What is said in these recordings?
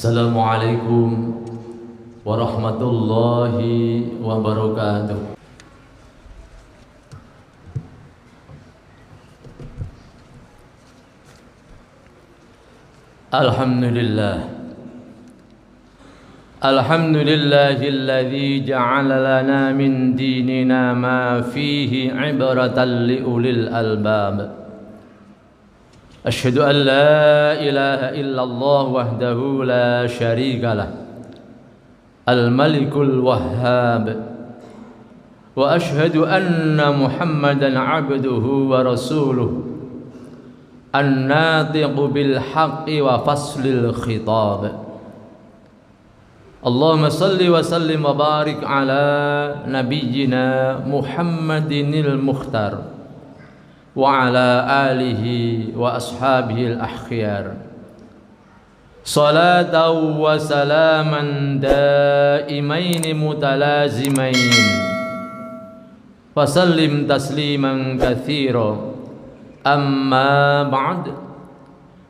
Assalamualaikum warahmatullahi wabarakatuh. Alhamdulillahilladzi ja'ala lana min dinina ma fihi ibratan liulil albab. Asyhadu an la ilaha illallah wahdahu la syarika lah, al-malikul wahhab, wa asyhadu anna Muhammadan abduhu wa rasuluh, an-natiqu bil haqqi wa faslil khitab. Allahumma salli wa sallim wa barik ala nabiyyina Muhammadinil mukhtar wa ala alihi wa ashabihi al-akhyar. Salatan wa salaman daimain mutalazimain wa sallim tasliman katsira. Amma ba'd,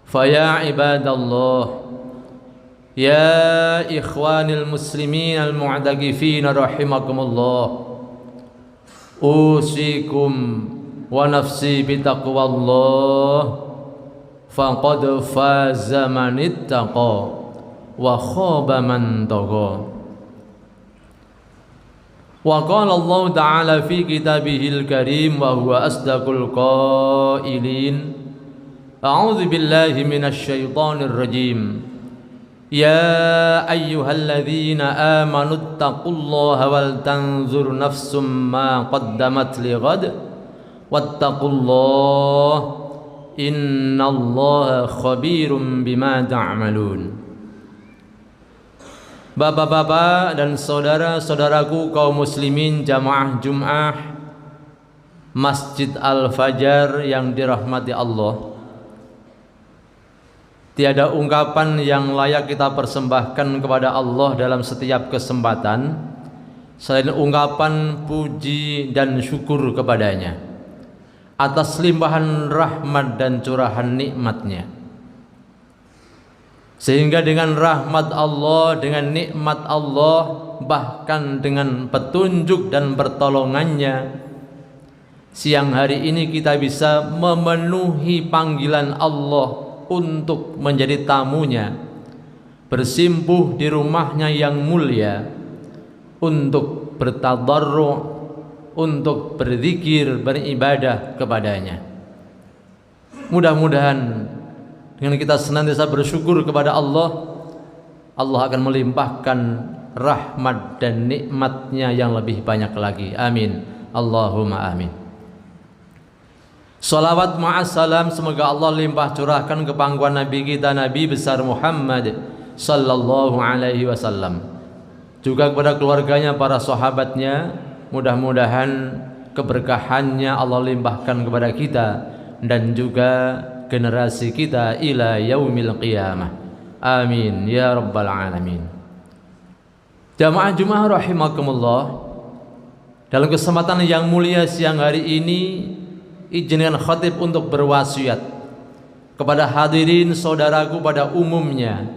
fa ya ibadallah, ya ikhwanil muslimin al-mu'takifin rahimakumullah, usikum wa nafsi bitaqwallah, faqad faza man ittaqa wa khaba man tagha. Wa qala Allah ta'ala fi kitabihil karim wa huwa asdaqul qailin, a'udzu billahi minasy syaithanir rajim. Ya ayyuhalladzina amanu taqullaha wal tanzur nafsum ma qaddamat lighad wattaqullaha innallaha khabirum bima ta'malun. Bapak-bapak dan saudara-saudaraku kaum muslimin jamaah Jum'ah Masjid Al-Fajar yang dirahmati Allah, tiada ungkapan yang layak kita persembahkan kepada Allah dalam setiap kesempatan selain ungkapan puji dan syukur kepadanya atas limpahan rahmat dan curahan nikmatnya, sehingga dengan rahmat Allah, dengan nikmat Allah, bahkan dengan petunjuk dan pertolongannya, siang hari ini kita bisa memenuhi panggilan Allah untuk menjadi tamunya, bersimpuh di rumahnya yang mulia, untuk bertadarru', untuk berzikir, beribadah kepadanya. Mudah-mudahan dengan kita senantiasa bersyukur kepada Allah, Allah akan melimpahkan rahmat dan nikmatnya yang lebih banyak lagi. Amin. Allahumma amin. Salawat ma'assalam, semoga Allah limpah curahkan ke pangkuan Nabi kita, Nabi besar Muhammad sallallahu alaihi wasallam, juga kepada keluarganya, para sahabatnya. Mudah-mudahan keberkahannya Allah limpahkan kepada kita dan juga generasi kita ila yaumil qiyamah. Amin ya rabbal alamin. Jamaah Jumat rahimakumullah, dalam kesempatan yang mulia siang hari ini, izinkan khatib untuk berwasiat kepada hadirin saudaraku pada umumnya,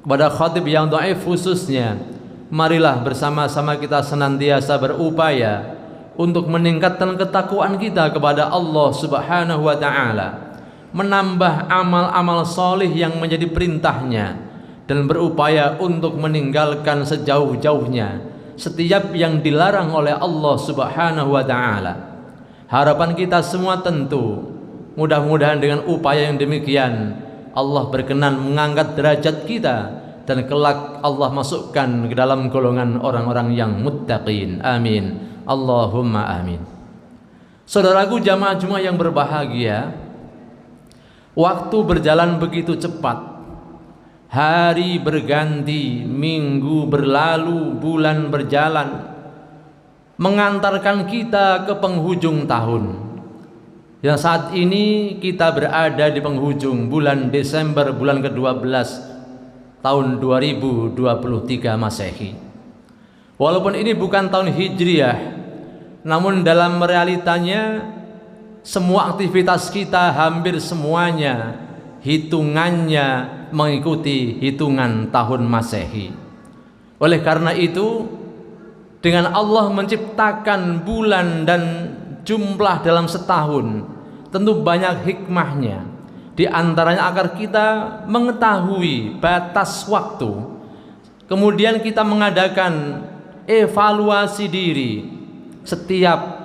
kepada khatib yang dhaif khususnya. Marilah bersama-sama kita senantiasa berupaya untuk meningkatkan ketakwaan kita kepada Allah Subhanahu wa ta'ala, menambah amal-amal solih yang menjadi perintahnya, dan berupaya untuk meninggalkan sejauh-jauhnya setiap yang dilarang oleh Allah Subhanahu wa ta'ala. Harapan kita semua tentu mudah-mudahan dengan upaya yang demikian Allah berkenan mengangkat derajat kita dan kelak Allah masukkan ke dalam golongan orang-orang yang muttaqin. Amin. Allahumma amin. Saudaraku jamaah Jumat yang berbahagia, waktu berjalan begitu cepat, hari berganti, minggu berlalu, bulan berjalan, mengantarkan kita ke penghujung tahun. Yang saat ini kita berada di penghujung bulan Desember, bulan ke-12 tahun 2023 Masehi. Walaupun ini bukan tahun Hijriah, namun dalam realitanya semua aktivitas kita hampir semuanya hitungannya mengikuti hitungan tahun Masehi. Oleh karena itu, dengan Allah menciptakan bulan dan jumlah dalam setahun, tentu banyak hikmahnya. Di antaranya agar kita mengetahui batas waktu, kemudian kita mengadakan evaluasi diri setiap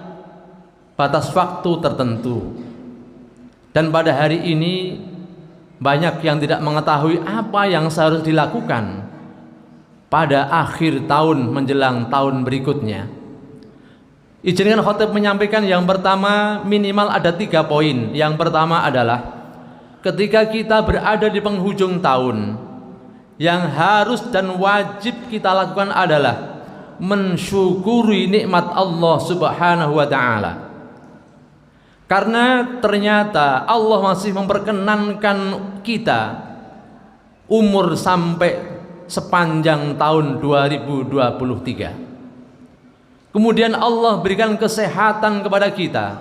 batas waktu tertentu. Dan pada hari ini banyak yang tidak mengetahui apa yang seharusnya dilakukan pada akhir tahun menjelang tahun berikutnya. Izinkan khotib menyampaikan yang pertama, minimal ada 3 poin. Yang pertama adalah ketika kita berada di penghujung tahun, yang harus dan wajib kita lakukan adalah mensyukuri nikmat Allah Subhanahu wa ta'ala. Karena ternyata Allah masih memperkenankan kita umur sampai sepanjang tahun 2023. Kemudian Allah berikan kesehatan kepada kita.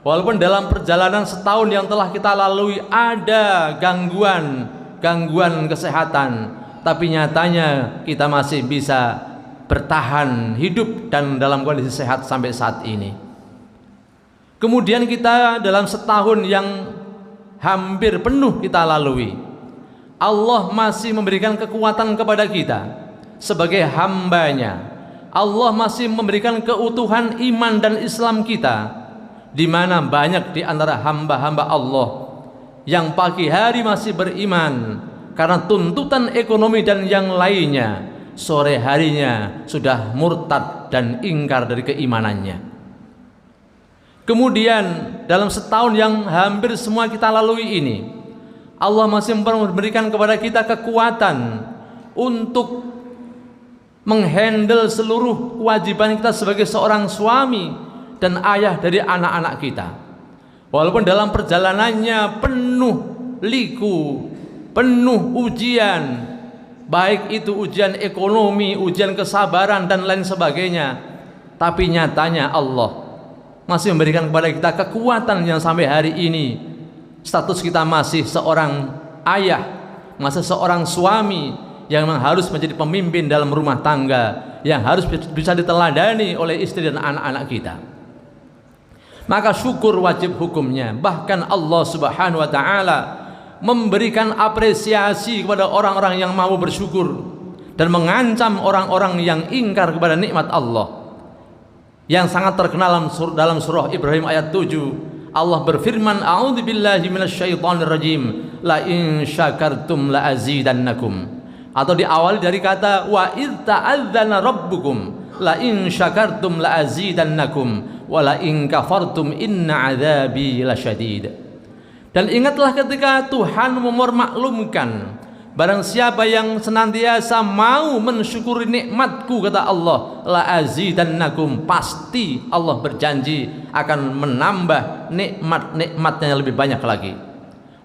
Walaupun dalam perjalanan setahun yang telah kita lalui ada gangguan kesehatan, tapi nyatanya kita masih bisa bertahan hidup dan dalam kondisi sehat sampai saat ini. Kemudian kita dalam setahun yang hampir penuh kita lalui, Allah masih memberikan kekuatan kepada kita sebagai hambanya. Allah masih memberikan keutuhan iman dan Islam kita, di mana banyak di antara hamba-hamba Allah yang pagi hari masih beriman karena tuntutan ekonomi dan yang lainnya, sore harinya sudah murtad dan ingkar dari keimanannya. Kemudian dalam setahun yang hampir semua kita lalui ini, Allah masih memberikan kepada kita kekuatan untuk menghandle seluruh kewajiban kita sebagai seorang suami dan ayah dari anak-anak kita. Walaupun dalam perjalanannya penuh liku, penuh ujian, baik itu ujian ekonomi, ujian kesabaran dan lain sebagainya, tapi nyatanya Allah masih memberikan kepada kita kekuatan yang sampai hari ini status kita masih seorang ayah, masih seorang suami yang memang harus menjadi pemimpin dalam rumah tangga, yang harus bisa diteladani oleh istri dan anak-anak kita. Maka syukur wajib hukumnya. Bahkan Allah Subhanahu wa ta'ala memberikan apresiasi kepada orang-orang yang mau bersyukur dan mengancam orang-orang yang ingkar kepada nikmat Allah. Yang sangat terkenal dalam surah Ibrahim ayat 7, Allah berfirman, a'udzubillahi minasyaitonirrajim, la in syakartum la azidannakum. Atau diawali dari kata wa idz ta'adzana rabbukum la in syakartum la azidannakum wa la in kafartum inna adzabi lasyadid. Dan ingatlah ketika Tuhan memermaklumkan, barang siapa yang senantiasa mau mensyukuri nikmatku, kata Allah, la azidannakum, pasti Allah berjanji akan menambah nikmat-nikmatnya yang lebih banyak lagi.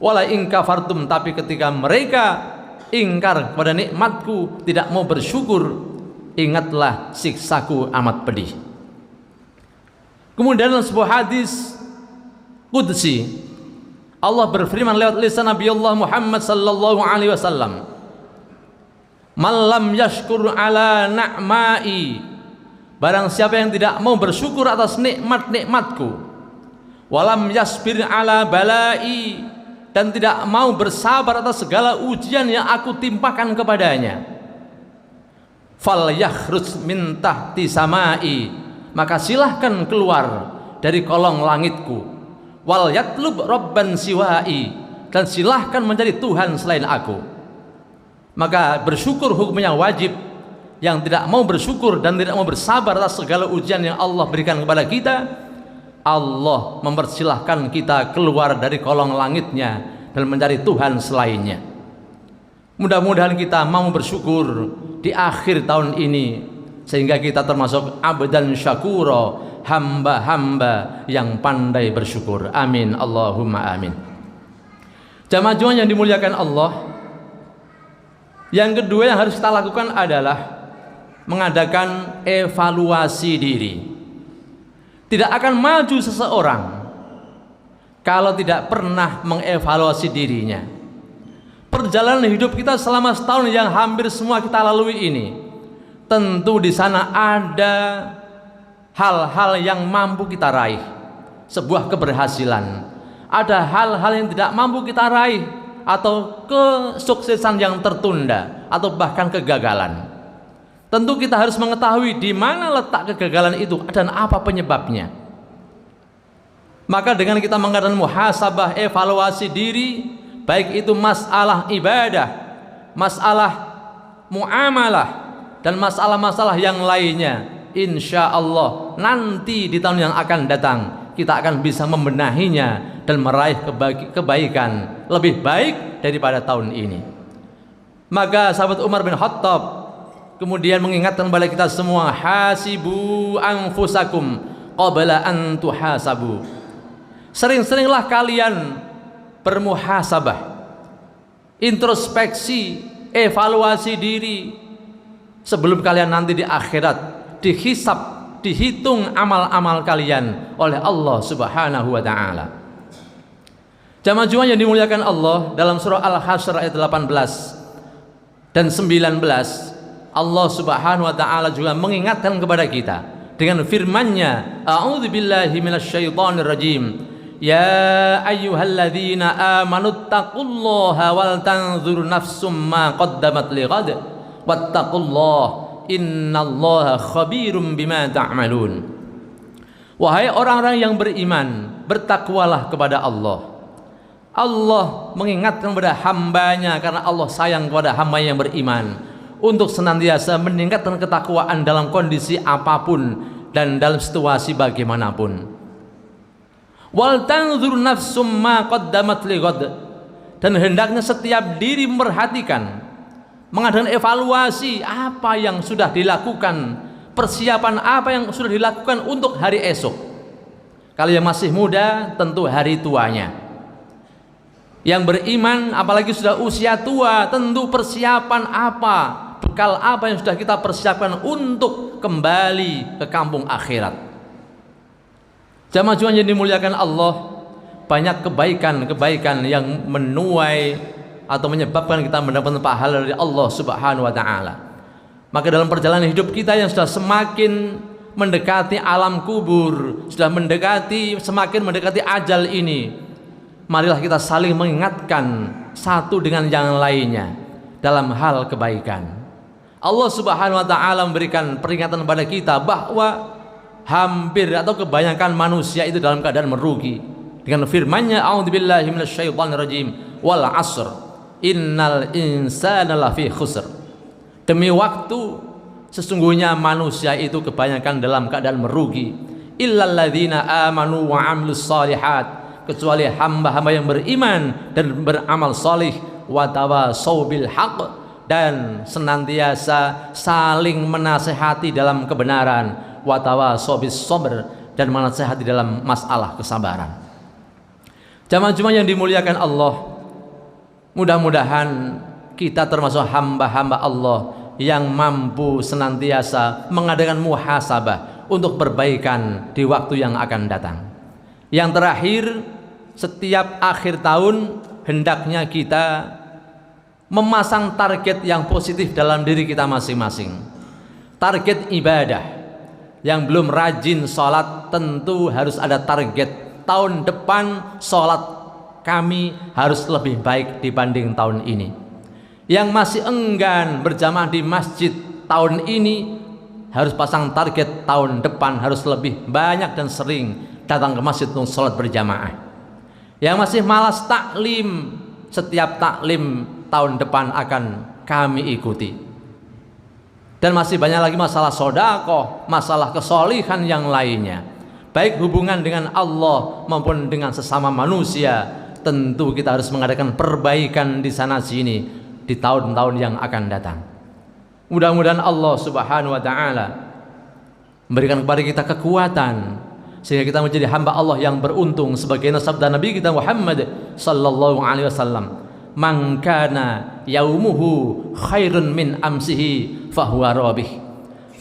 Wala in kafartum, tapi ketika mereka ingkar kepada nikmatku, tidak mau bersyukur, ingatlah siksaku amat pedih. Kemudian dalam sebuah hadis qudsi, Allah berfirman lewat lisan Nabi Allah Muhammad sallallahu alaihi wasallam, "Man lam yashkur ala na'mai," barang siapa yang tidak mau bersyukur atas nikmat-nikmatku, walam yasbir ala balai, dan tidak mau bersabar atas segala ujian yang aku timpakan kepadanya, fal yakhruj min tahti samai, maka silahkan keluar dari kolong langitku, wal yatlub rabban siwai, dan silahkan mencari Tuhan selain aku. Maka bersyukur hukumnya wajib. Yang tidak mau bersyukur dan tidak mau bersabar atas segala ujian yang Allah berikan kepada kita, Allah mempersilahkan kita keluar dari kolong langitnya dan mencari Tuhan selainnya. Mudah-mudahan kita mau bersyukur di akhir tahun ini, sehingga kita termasuk abdan syakura, hamba-hamba yang pandai bersyukur. Amin, Allahumma amin. Jamaah yang dimuliakan Allah, yang kedua yang harus kita lakukan adalah mengadakan evaluasi diri. Tidak akan maju seseorang kalau tidak pernah mengevaluasi dirinya. perjalanan hidup kita selama setahun yang hampir semua kita lalui ini, tentu di sana ada hal-hal yang mampu kita raih, sebuah keberhasilan. Ada hal-hal yang tidak mampu kita raih, atau kesuksesan yang tertunda, atau bahkan kegagalan. Tentu kita harus mengetahui di mana letak kegagalan itu dan apa penyebabnya. Maka dengan kita mengadakan muhasabah, evaluasi diri, baik itu masalah ibadah, masalah muamalah, dan masalah-masalah yang lainnya, insya Allah nanti di tahun yang akan datang kita akan bisa membenahinya dan meraih kebaikan lebih baik daripada tahun ini. Maka sahabat Umar bin Khattab kemudian mengingatkan kepada kita semua, hasibu anfusakum qabla an tuhasabu. Sering-seringlah kalian bermuhasabah, introspeksi, evaluasi diri sebelum kalian nanti di akhirat dihisab, dihitung amal-amal kalian oleh Allah Subhanahu wa taala. Jamaah Jumat yang dimuliakan Allah, dalam surah Al-Hasyr ayat 18 dan 19, Allah Subhanahu wa taala juga mengingatkan kepada kita dengan firman-Nya, a'udzubillahi minasyaitonir rajim. Ya ayyuhalladzina amanu taqullaha wal tanzur nafsum ma qaddamat lighad wattaqullaha innallaha khabirum bima ta'malun. Wahai orang-orang yang beriman, bertakwalah kepada Allah. Allah mengingatkan kepada hambanya karena Allah sayang kepada hamba yang beriman untuk senantiasa meningkatkan ketakwaan dalam kondisi apapun dan dalam situasi bagaimanapun. Wal tanzur nafsum ma qaddamat lighad, dan hendaknya setiap diri memperhatikan, mengadakan evaluasi apa yang sudah dilakukan, persiapan apa yang sudah dilakukan untuk hari esok. Kalau yang masih muda tentu hari tuanya, yang beriman apalagi sudah usia tua tentu persiapan apa, bekal apa yang sudah kita persiapkan untuk kembali ke kampung akhirat. Jamaah Jumat yang dimuliakan Allah, banyak kebaikan-kebaikan yang menuai atau menyebabkan kita mendapatkan pahala dari Allah Subhanahu wa taala. Maka dalam perjalanan hidup kita yang sudah semakin mendekati alam kubur, sudah semakin mendekati ajal ini, marilah kita saling mengingatkan satu dengan yang lainnya dalam hal kebaikan. Allah Subhanahu wa taala memberikan peringatan kepada kita bahwa hampir atau kebanyakan manusia itu dalam keadaan merugi dengan firman-Nya, a'udzubillahi minasyaitonir rajim, wal 'asr innal insana lafi khusr. Demi waktu, sesungguhnya manusia itu kebanyakan dalam keadaan merugi, illal ladzina amanu wa 'amilus shalihat, kecuali hamba-hamba yang beriman dan beramal salih, wa tawasau bil haqq, dan senantiasa saling menasehati dalam kebenaran, wa tawasau bis sabr, dan menasehati dalam masalah kesabaran. Jamaah Jumat yang dimuliakan Allah, mudah-mudahan kita termasuk hamba-hamba Allah yang mampu senantiasa mengadakan muhasabah untuk perbaikan di waktu yang akan datang. Yang terakhir, setiap akhir tahun hendaknya kita memasang target yang positif dalam diri kita masing-masing. Target ibadah. Yang belum rajin sholat tentu harus ada target, tahun depan sholat kami harus lebih baik dibanding tahun ini. Yang masih enggan berjamaah di masjid tahun ini harus pasang target, tahun depan harus lebih banyak dan sering datang ke masjid untuk sholat berjamaah. Yang masih malas taklim, setiap taklim tahun depan akan kami ikuti. Dan masih banyak lagi masalah sedekah, masalah kesolihan yang lainnya, baik hubungan dengan Allah maupun dengan sesama manusia. Tentu kita harus mengadakan perbaikan di sana sini di tahun-tahun yang akan datang. Mudah-mudahan Allah Subhanahu wa taala memberikan kepada kita kekuatan sehingga kita menjadi hamba Allah yang beruntung, sebagaimana sabda Nabi kita Muhammad sallallahu alaihi wasallam, man kana yaumuhu khairun min amsihi fahuwa rabih.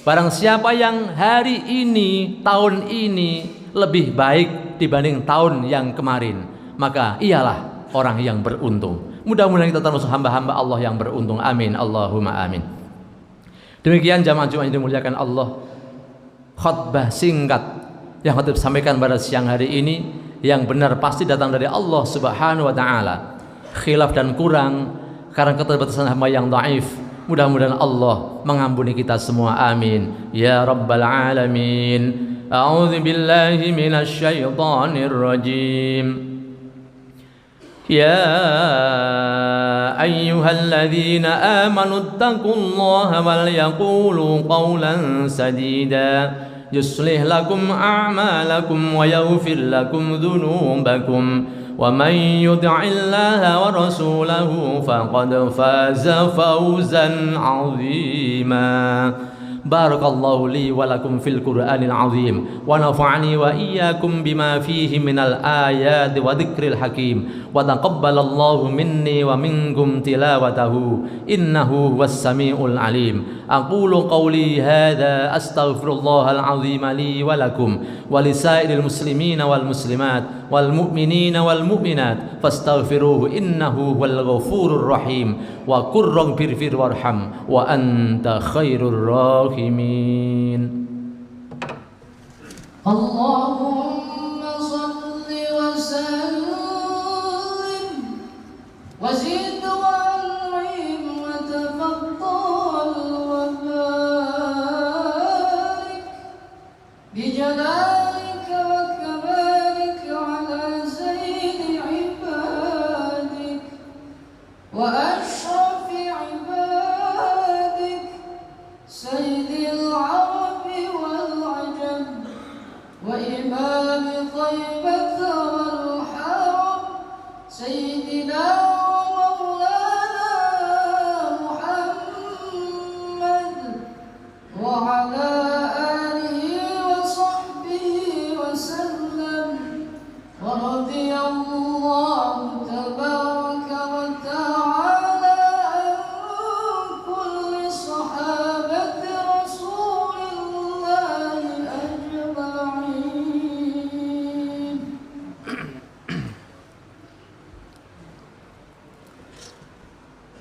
Barang siapa yang hari ini, tahun ini lebih baik dibanding tahun yang kemarin, maka ialah orang yang beruntung. Mudah-mudahan kita termasuk hamba-hamba Allah yang beruntung. Amin. Allahumma amin. Demikian jamaah Jumat yang dimuliakan Allah, khutbah singkat yang khatib sampaikan pada siang hari ini, yang benar pasti datang dari Allah Subhanahu wa taala. Khilaf dan kurang karena keterbatasan hamba yang dhaif, mudah-mudahan Allah mengampuni kita semua. Amin ya rabbal alamin. A'udzu billahi minasy syaithanir rajim. يا أيها الذين آمنوا اتقوا الله وليقولوا قولا سديدا يصلح لكم أعمالكم ويغفر لكم ذنوبكم ومن يطع الله ورسوله فقد فاز فوزا عظيما. بارك الله لي ولكم في القرآن العظيم ونفعني وإياكم بما فيه من الآيات وذكر الحكيم وتقبل الله مني ومنكم تلاوته إنه هو السميع العليم. أقول قولي هذا أستغفر الله العظيم لي ولكم ولسائر المسلمين والمسلمات والمؤمنين والمؤمنات فاستغفروه إنه هو الغفور الرحيم وقل رب اغفر وارحم وأنت خير الراحمين. اللهم صل وسلم وزد وأنعم وتفضل وبارك بجلالك وكمالك على سيد عبادك وأشرف عبادك سيد العرب والعجم وإمام طيبة والحرم سيدنا ومولانا محمد وعلى آله وصحبه وسلم. ورضي الله تبارك وتعالى عن كل صحابة رسول الله أجمعين.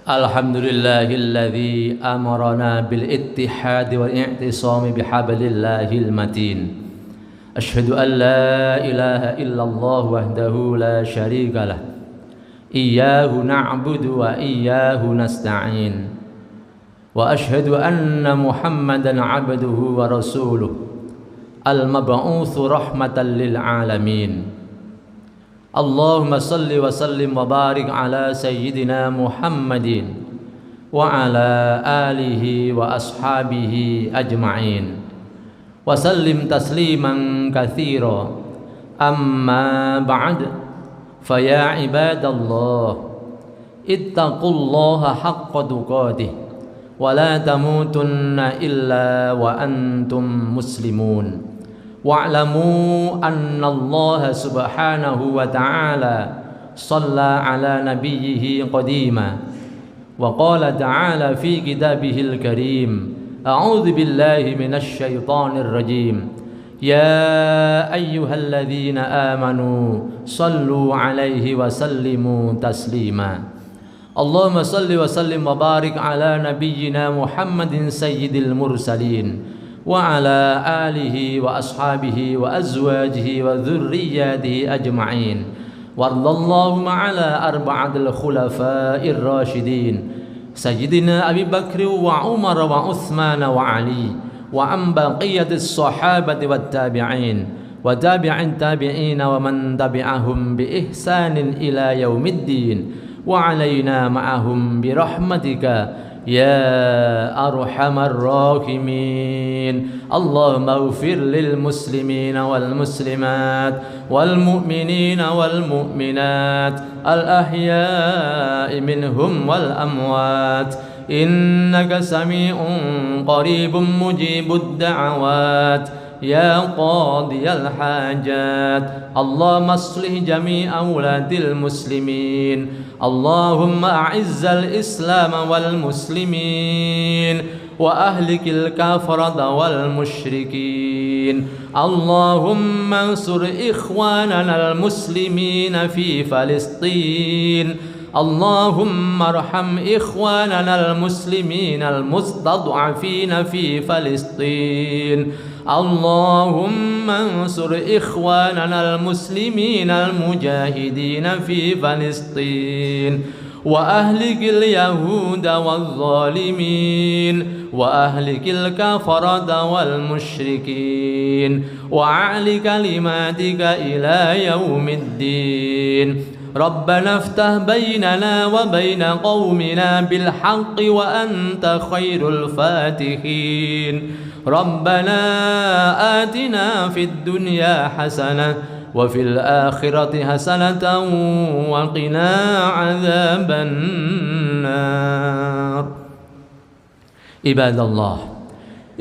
الحمد لله الذي أمرنا بالاتحاد والاعتصام بحبل الله المتين. أشهد أن لا إله إلا الله وحده لا شريك له إياه نعبد وإياه نستعين وأشهد أن محمدا عبده ورسوله المبعوث رحمة للعالمين. اللهم صل وسلم وبارك على سيدنا محمد وعلى آله وأصحابه أجمعين وسلم تسليما كثيرا. أما بعد فيا عباد الله اتقوا الله حق تقاته ولا تموتن إلا وأنتم مسلمون واعلموا أن الله سبحانه وتعالى صلى على نبيه قديما وقال تعالى في كتابه الكريم أعوذ بالله من الشيطان الرجيم يا أيها الذين آمنوا صلوا عليه وسلموا تسليما. اللهم صل وسلم وبارك على نبينا محمد سيد المرسلين وعلى آله وأصحابه وأزواجه وذرياته أجمعين. وارض اللهم على أربعة الخلفاء الراشدين سيدنا أبي بكر وعمر وعثمان وعلي وعن بقية الصحابة والتابعين وتابع التابعين ومن تبعهم بإحسان إلى يوم الدين وعلينا معهم برحمتك يا أرحم الراحمين. اللهم اغفر للمسلمين والمسلمات والمؤمنين والمؤمنات الأحياء منهم والأموات إنك سميع قريب مجيب الدعوات يا قاضي الحاجات. اللهم اصلح جميع أولاد المسلمين. اللهم أعز الإسلام والمسلمين وأهلك الكفرة والمشركين. اللهم انصر إخواننا المسلمين في فلسطين اللهم ارحم إخواننا المسلمين المستضعفين في فلسطين. اللهم انصر إخواننا المسلمين المجاهدين في فلسطين، وأهلك اليهود والظالمين، وأهلك الكفرة والمشركين، وأعل كلماتك إلى يوم الدين. ربنا افتح بيننا وبين قومنا بالحق وأنت خير الفاتحين. ربنا آتنا في الدنيا حسنة وفي الآخرة حسنة وقنا عذاب النار. عباد الله،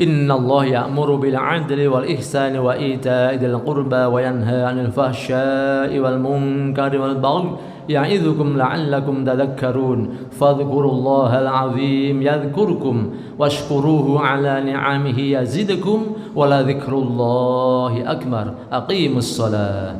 إن الله يأمر بالعدل والإحسان وإيتاء ذي القربى وينهى عن الفحشاء والمنكر والبغي يعظكم لعلكم تذكرون. فاذكروا الله العظيم يذكركم واشكروه على نعمه يزدكم ولذكر الله أكبر. أقيموا الصلاة.